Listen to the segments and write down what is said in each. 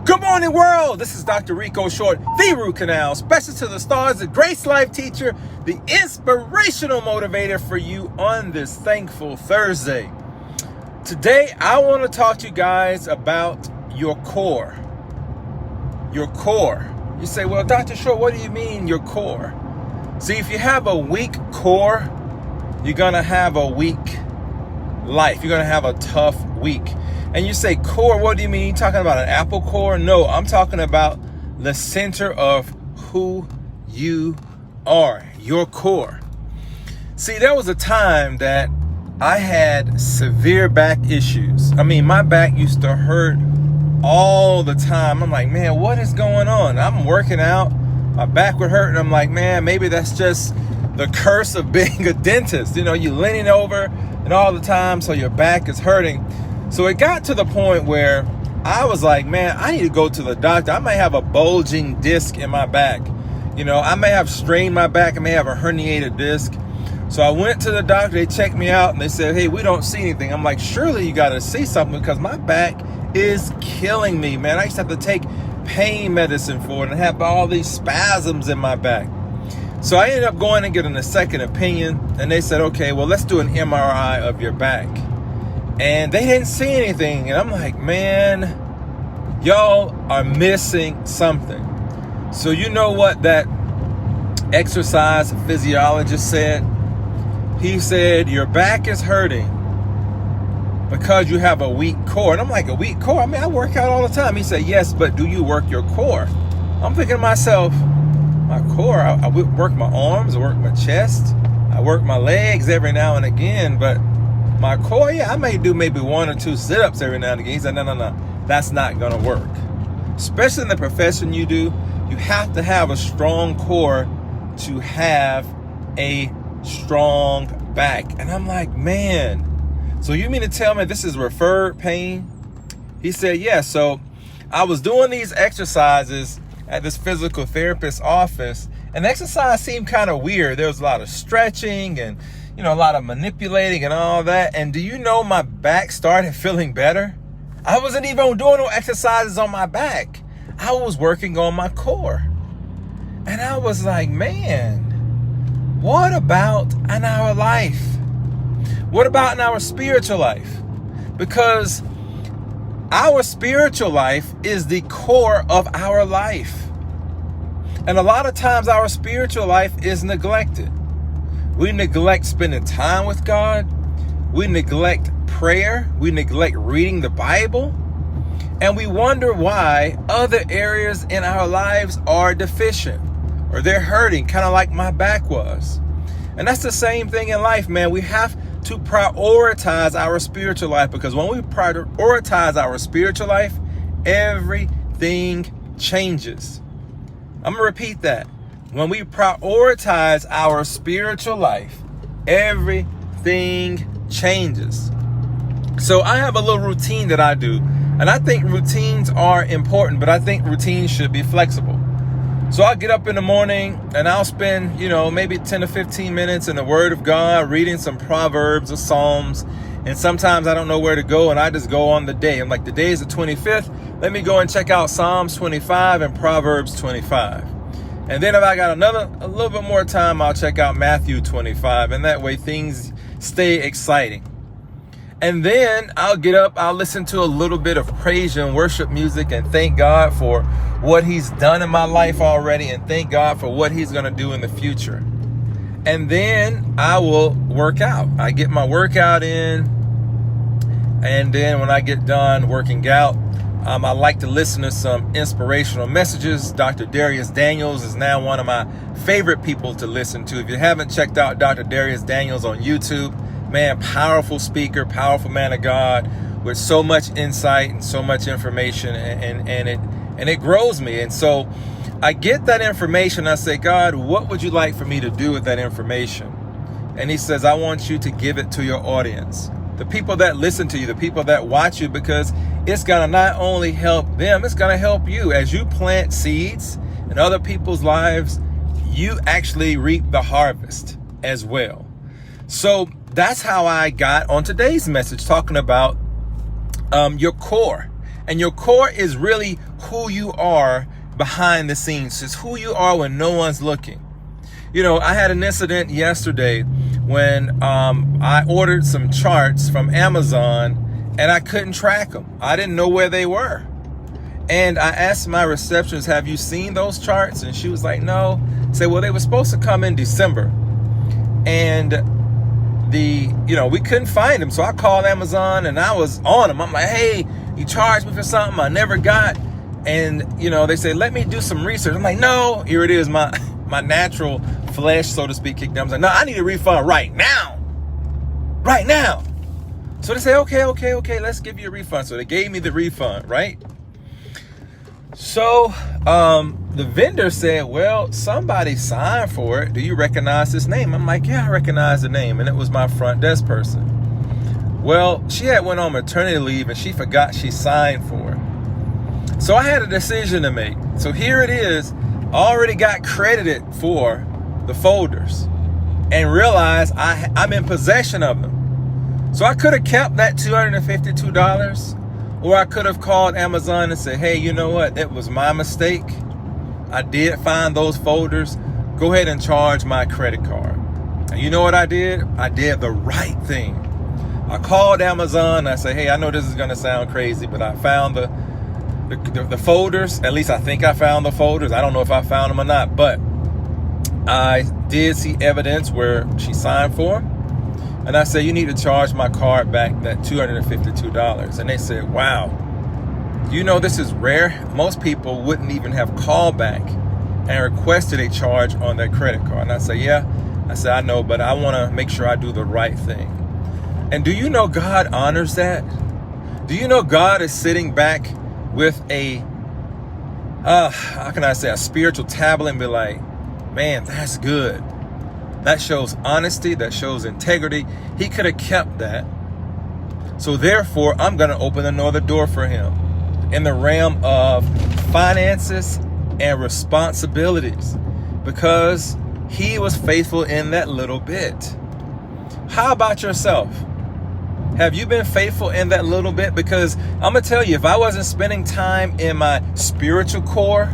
Good morning, world. This is Dr. Rico Short, the root canal, specialist to the stars, the grace life teacher, the inspirational motivator for you on this thankful Thursday. Today, I want to talk to you guys about your core. Your core. You say, well, Dr. Short, what do you mean your core? See, if you have a weak core, you're going to have a weak life. You're going to have a tough week. And you say core, what do you mean? You talking about an apple core? No, I'm talking about the center of who you are, your core. See, there was a time that I had severe back issues. I mean, my back used to hurt all the time. I'm like, man, what is going on? I'm working out, my back would hurt, and I'm like, man, maybe that's just the curse of being a dentist. You know, you're leaning over and all the time, so your back is hurting. So it got to the point where I was like, man, I need to go to the doctor. I may have a bulging disc in my back. You know, I may have strained my back. I may have a herniated disc. So I went to the doctor. They checked me out and they said, hey, we don't see anything. I'm like, surely you got to see something because my back is killing me, man. I used to have to take pain medicine for it and have all these spasms in my back. So I ended up going and getting a second opinion. And they said, okay, well, let's do an MRI of your back. And they didn't see anything. And I'm like, man, y'all are missing something. So you know what that exercise physiologist said? He said, your back is hurting because you have a weak core. And I'm like, a weak core? I mean, I work out all the time. He said, yes, but do you work your core? I'm thinking to myself, my core, I work my arms, I work my chest, I work my legs every now and again, but my core, yeah, I may do maybe 1 or 2 sit-ups every now and again. He said, no, that's not going to work. Especially in the profession you do, you have to have a strong core to have a strong back. And I'm like, man, so you mean to tell me this is referred pain? He said, yeah. So I was doing these exercises at this physical therapist's office, and the exercise seemed kind of weird. There was a lot of stretching and a lot of manipulating and all that. And do you know my back started feeling better? I wasn't even doing no exercises on my back. I was working on my core. And I was like, man, what about in our life? What about in our spiritual life? Because our spiritual life is the core of our life. And a lot of times our spiritual life is neglected. We neglect spending time with God. We neglect prayer. We neglect reading the Bible. And we wonder why other areas in our lives are deficient or they're hurting, kind of like my back was. And that's the same thing in life, man. We have to prioritize our spiritual life, because when we prioritize our spiritual life, everything changes. I'm going to repeat that. When we prioritize our spiritual life, everything changes. So I have a little routine that I do, and I think routines are important, but I think routines should be flexible. So I'll get up in the morning and I'll spend, maybe 10 to 15 minutes in the Word of God, reading some Proverbs or Psalms. And sometimes I don't know where to go and I just go on the day. I'm like, the day is the 25th. Let me go and check out Psalms 25 and Proverbs 25. And then if I got a little bit more time, I'll check out Matthew 25. And that way things stay exciting. And then I'll get up, I'll listen to a little bit of praise and worship music and thank God for what he's done in my life already and thank God for what he's going to do in the future. And then I will work out. I get my workout in. And then when I get done working out, I like to listen to some inspirational messages. Dr. Darius Daniels is now one of my favorite people to listen to. If you haven't checked out Dr. Darius Daniels on YouTube, man, powerful speaker, powerful man of God with so much insight and so much information, and it grows me. And so I get that information. I say, God, what would you like for me to do with that information? And he says, I want you to give it to your audience, the people that listen to you, the people that watch you, because it's going to not only help them, it's going to help you. As you plant seeds in other people's lives, you actually reap the harvest as well. So that's how I got on today's message, talking about your core. And your core is really who you are behind the scenes. It's who you are when no one's looking. You know, I had an incident yesterday when I ordered some charts from Amazon and I couldn't track them. I didn't know where they were. And I asked my receptionist, have you seen those charts? And she was like, no. I said, well, they were supposed to come in December. And we couldn't find them. So I called Amazon and I was on them. I'm like, hey, you charged me for something I never got. And, they say, let me do some research. I'm like, no, here it is. My natural flesh, so to speak, kicked down. I was like, no, I need a refund right now. Right now. So they say, okay, let's give you a refund. So they gave me the refund, right? So the vendor said, well, somebody signed for it. Do you recognize this name? I'm like, yeah, I recognize the name. And it was my front desk person. Well, she had went on maternity leave and she forgot she signed for it. So I had a decision to make. So here it is. I already got credited for the folders and realized I'm in possession of them. So I could have kept that $252. Or I could have called Amazon and said, hey, you know what? It was my mistake. I did find those folders. Go ahead and charge my credit card. And you know what I did? I did the right thing. I called Amazon. And I said, hey, I know this is going to sound crazy, but I found the folders. At least I think I found the folders. I don't know if I found them or not, but I did see evidence where she signed for them. And I said, you need to charge my card back that $252. And they said, wow, this is rare. Most people wouldn't even have called back and requested a charge on their credit card. And I said, yeah. I said, I know, but I want to make sure I do the right thing. And do you know God honors that? Do you know God is sitting back with a spiritual tablet and be like, man, that's good. That shows honesty. That shows integrity. He could have kept that. So therefore, I'm going to open another door for him in the realm of finances and responsibilities because he was faithful in that little bit. How about yourself? Have you been faithful in that little bit? Because I'm going to tell you, if I wasn't spending time in my spiritual core,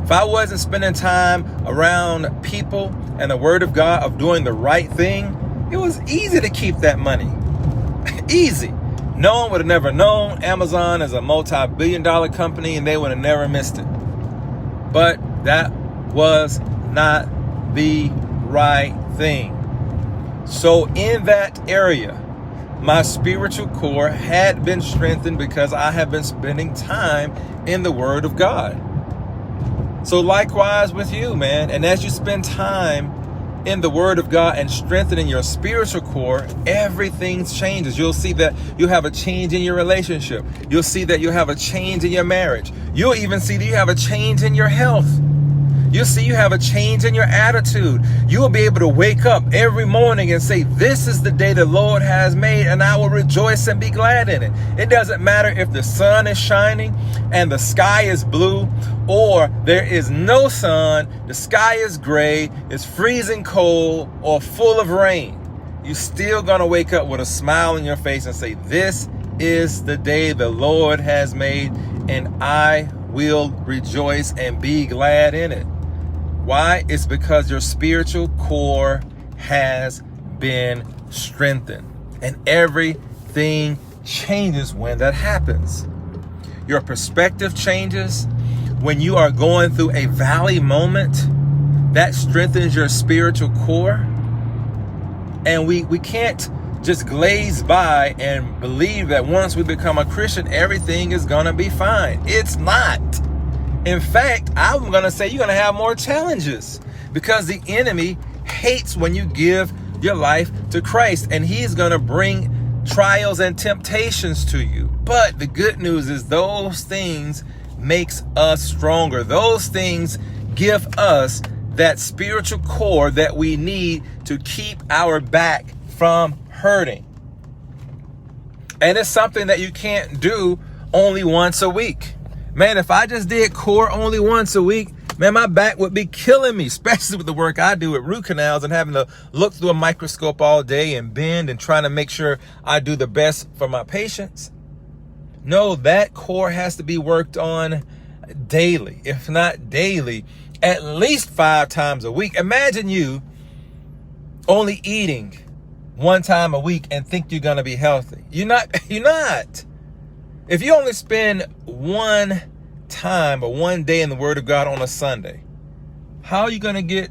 if I wasn't spending time around people and the word of God of doing the right thing, it was easy to keep that money. Easy. No one would have never known. Amazon is a multi-billion-dollar company and they would have never missed it. But that was not the right thing. So in that area, my spiritual core had been strengthened because I have been spending time in the word of God. So likewise with you, man. And as you spend time in the word of God and strengthening your spiritual core, everything changes. You'll see that you have a change in your relationship. You'll see that you have a change in your marriage. You'll even see that you have a change in your health. You'll see you have a change in your attitude. You will be able to wake up every morning and say, this is the day the Lord has made, and I will rejoice and be glad in it. It doesn't matter if the sun is shining and the sky is blue, or there is no sun, the sky is gray, it's freezing cold, or full of rain. You're still going to wake up with a smile on your face and say, this is the day the Lord has made, and I will rejoice and be glad in it. Why? It's because your spiritual core has been strengthened. And everything changes when that happens. Your perspective changes. When you are going through a valley moment, that strengthens your spiritual core. And we can't just glaze by and believe that once we become a Christian, everything is going to be fine. It's not. In fact, I'm going to say you're going to have more challenges because the enemy hates when you give your life to Christ, and he's going to bring trials and temptations to you. But the good news is those things makes us stronger. Those things give us that spiritual core that we need to keep our back from hurting. And it's something that you can't do only once a week. Man, if I just did core only once a week, man, my back would be killing me, especially with the work I do with root canals and having to look through a microscope all day and bend and trying to make sure I do the best for my patients. No, that core has to be worked on daily, if not daily, at least 5 times a week. Imagine you only eating 1 time a week and think you're going to be healthy. You're not. If you only spend 1 time or 1 day in the Word of God on a Sunday, how are you going to get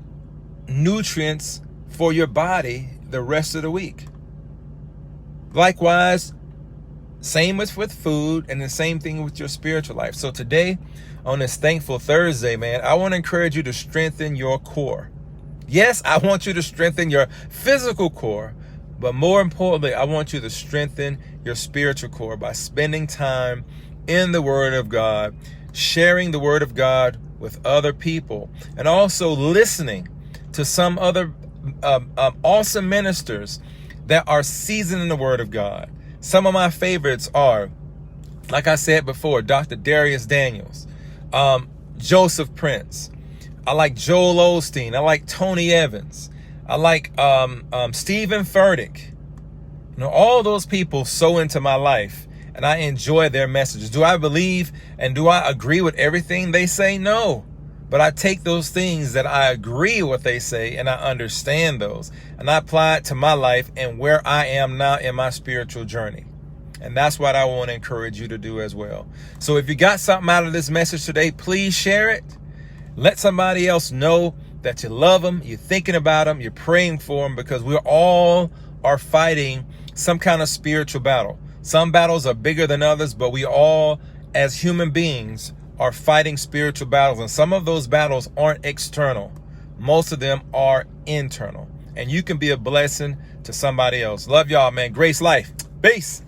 nutrients for your body the rest of the week? Likewise, same as with food, and the same thing with your spiritual life. So today, on this Thankful Thursday, man, I want to encourage you to strengthen your core. Yes, I want you to strengthen your physical core, but more importantly, I want you to strengthen your spiritual core by spending time in the Word of God, sharing the Word of God with other people, and also listening to some other awesome ministers that are seasoned in the Word of God. Some of my favorites are, like I said before, Dr. Darius Daniels, Joseph Prince. I like Joel Osteen. I like Tony Evans. I like Stephen Furtick. All those people sow into my life, and I enjoy their messages. Do I believe and do I agree with everything they say? No. But I take those things that I agree with what they say, and I understand those, and I apply it to my life and where I am now in my spiritual journey. And that's what I want to encourage you to do as well. So if you got something out of this message today, please share it. Let somebody else know that you love them, you're thinking about them, you're praying for them, because we all are fighting some kind of spiritual battle. Some battles are bigger than others, but we all, as human beings, are fighting spiritual battles, and some of those battles aren't external. Most of them are internal, and you can be a blessing to somebody else. Love y'all, man. Grace Life. Peace.